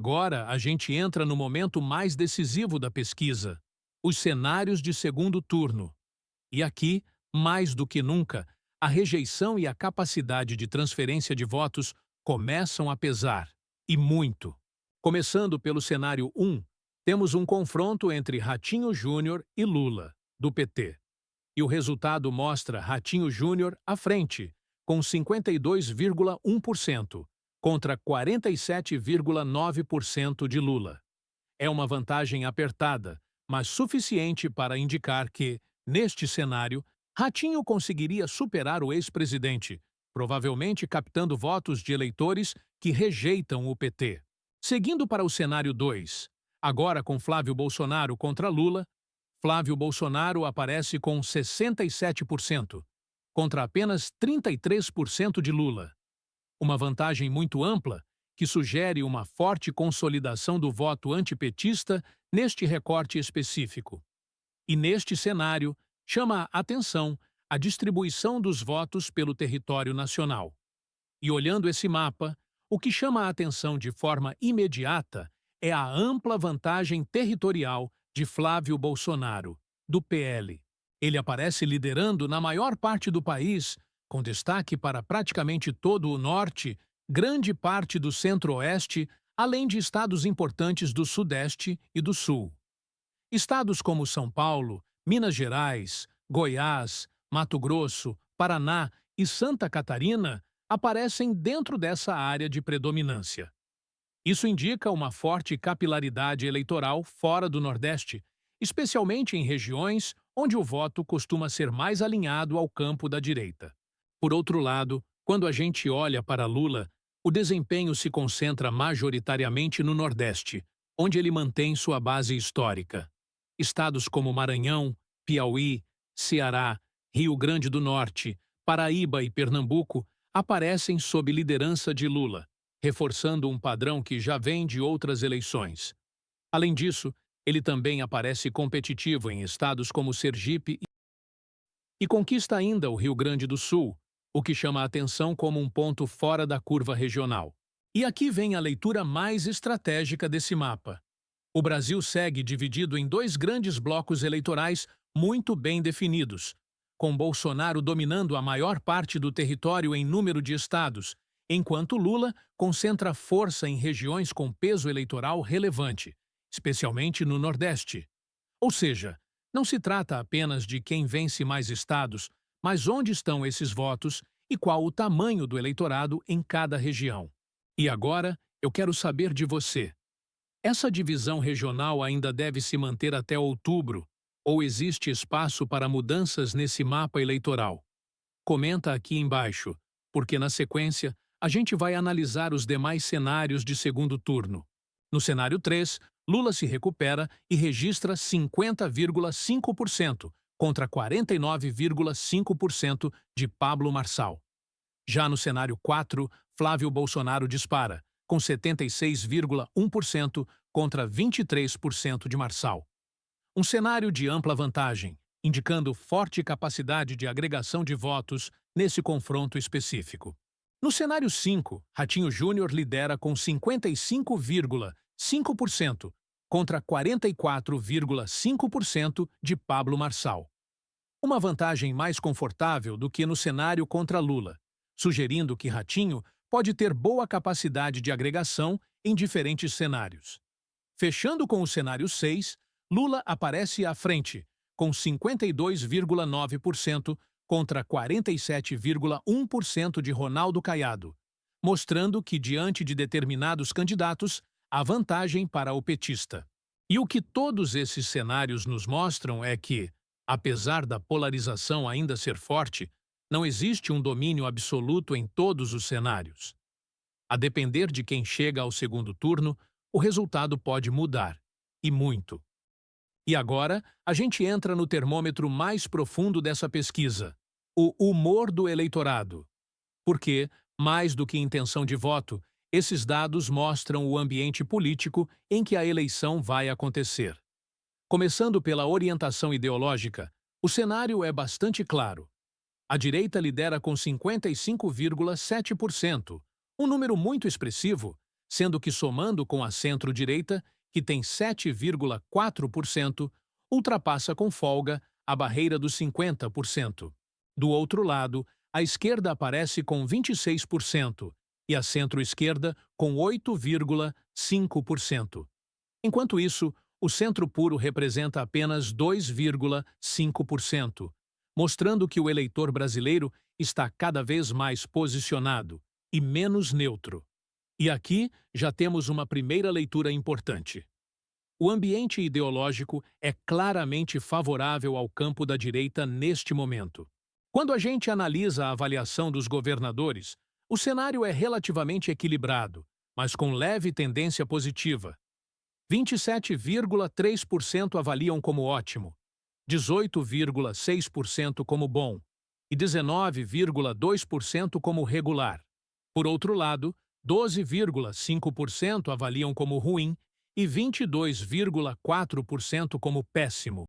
agora a gente entra no momento mais decisivo da pesquisa, os cenários de segundo turno. E aqui, mais do que nunca, a rejeição e a capacidade de transferência de votos começam a pesar, e muito. Começando pelo cenário 1, temos um confronto entre Ratinho Júnior e Lula, do PT. E o resultado mostra Ratinho Júnior à frente, com 52,1%, contra 47,9% de Lula. É uma vantagem apertada, mas suficiente para indicar que, neste cenário, Ratinho conseguiria superar o ex-presidente, provavelmente captando votos de eleitores que rejeitam o PT. Seguindo para o cenário 2, agora com Flávio Bolsonaro contra Lula, Flávio Bolsonaro aparece com 67%, contra apenas 33% de Lula. Uma vantagem muito ampla que sugere uma forte consolidação do voto antipetista neste recorte específico. E neste cenário, chama a atenção a distribuição dos votos pelo território nacional. E olhando esse mapa, o que chama a atenção de forma imediata é a ampla vantagem territorial de Flávio Bolsonaro, do PL. Ele aparece liderando na maior parte do país, com destaque para praticamente todo o norte, grande parte do centro-oeste, além de estados importantes do sudeste e do sul. Estados como São Paulo, Minas Gerais, Goiás, Mato Grosso, Paraná e Santa Catarina aparecem dentro dessa área de predominância. Isso indica uma forte capilaridade eleitoral fora do Nordeste, especialmente em regiões onde o voto costuma ser mais alinhado ao campo da direita. Por outro lado, quando a gente olha para Lula, o desempenho se concentra majoritariamente no Nordeste, onde ele mantém sua base histórica. Estados como Maranhão, Piauí, Ceará, Rio Grande do Norte, Paraíba e Pernambuco aparecem sob liderança de Lula, reforçando um padrão que já vem de outras eleições. Além disso, ele também aparece competitivo em estados como Sergipe e conquista ainda o Rio Grande do Sul, o que chama a atenção como um ponto fora da curva regional. E aqui vem a leitura mais estratégica desse mapa. O Brasil segue dividido em dois grandes blocos eleitorais muito bem definidos, com Bolsonaro dominando a maior parte do território em número de estados, enquanto Lula concentra força em regiões com peso eleitoral relevante, especialmente no Nordeste. Ou seja, não se trata apenas de quem vence mais estados, mas onde estão esses votos e qual o tamanho do eleitorado em cada região. E agora, eu quero saber de você. Essa divisão regional ainda deve se manter até outubro, ou existe espaço para mudanças nesse mapa eleitoral? Comenta aqui embaixo, porque na sequência a gente vai analisar os demais cenários de segundo turno. No cenário 3, Lula se recupera e registra 50,5% contra 49,5% de Pablo Marçal. Já no cenário 4, Flávio Bolsonaro dispara, com 76,1% contra 23% de Marçal. Um cenário de ampla vantagem, indicando forte capacidade de agregação de votos nesse confronto específico. No cenário 5, Ratinho Júnior lidera com 55,5% contra 44,5% de Pablo Marçal. Uma vantagem mais confortável do que no cenário contra Lula, sugerindo que Ratinho pode ter boa capacidade de agregação em diferentes cenários. Fechando com o cenário 6, Lula aparece à frente, com 52,9% contra 47,1% de Ronaldo Caiado, mostrando que, diante de determinados candidatos, há vantagem para o petista. E o que todos esses cenários nos mostram é que, apesar da polarização ainda ser forte, não existe um domínio absoluto em todos os cenários. A depender de quem chega ao segundo turno, o resultado pode mudar, e muito. E agora, a gente entra no termômetro mais profundo dessa pesquisa, o humor do eleitorado. Porque, mais do que intenção de voto, esses dados mostram o ambiente político em que a eleição vai acontecer. Começando pela orientação ideológica, o cenário é bastante claro. A direita lidera com 55,7%, um número muito expressivo, sendo que somando com a centro-direita, que tem 7,4%, ultrapassa com folga a barreira dos 50%. Do outro lado, a esquerda aparece com 26% e a centro-esquerda com 8,5%. Enquanto isso, o centro puro representa apenas 2,5%, mostrando que o eleitor brasileiro está cada vez mais posicionado e menos neutro. E aqui já temos uma primeira leitura importante. O ambiente ideológico é claramente favorável ao campo da direita neste momento. Quando a gente analisa a avaliação dos governadores, o cenário é relativamente equilibrado, mas com leve tendência positiva. 27,3% avaliam como ótimo, 18,6% como bom e 19,2% como regular. Por outro lado, 12,5% avaliam como ruim e 22,4% como péssimo.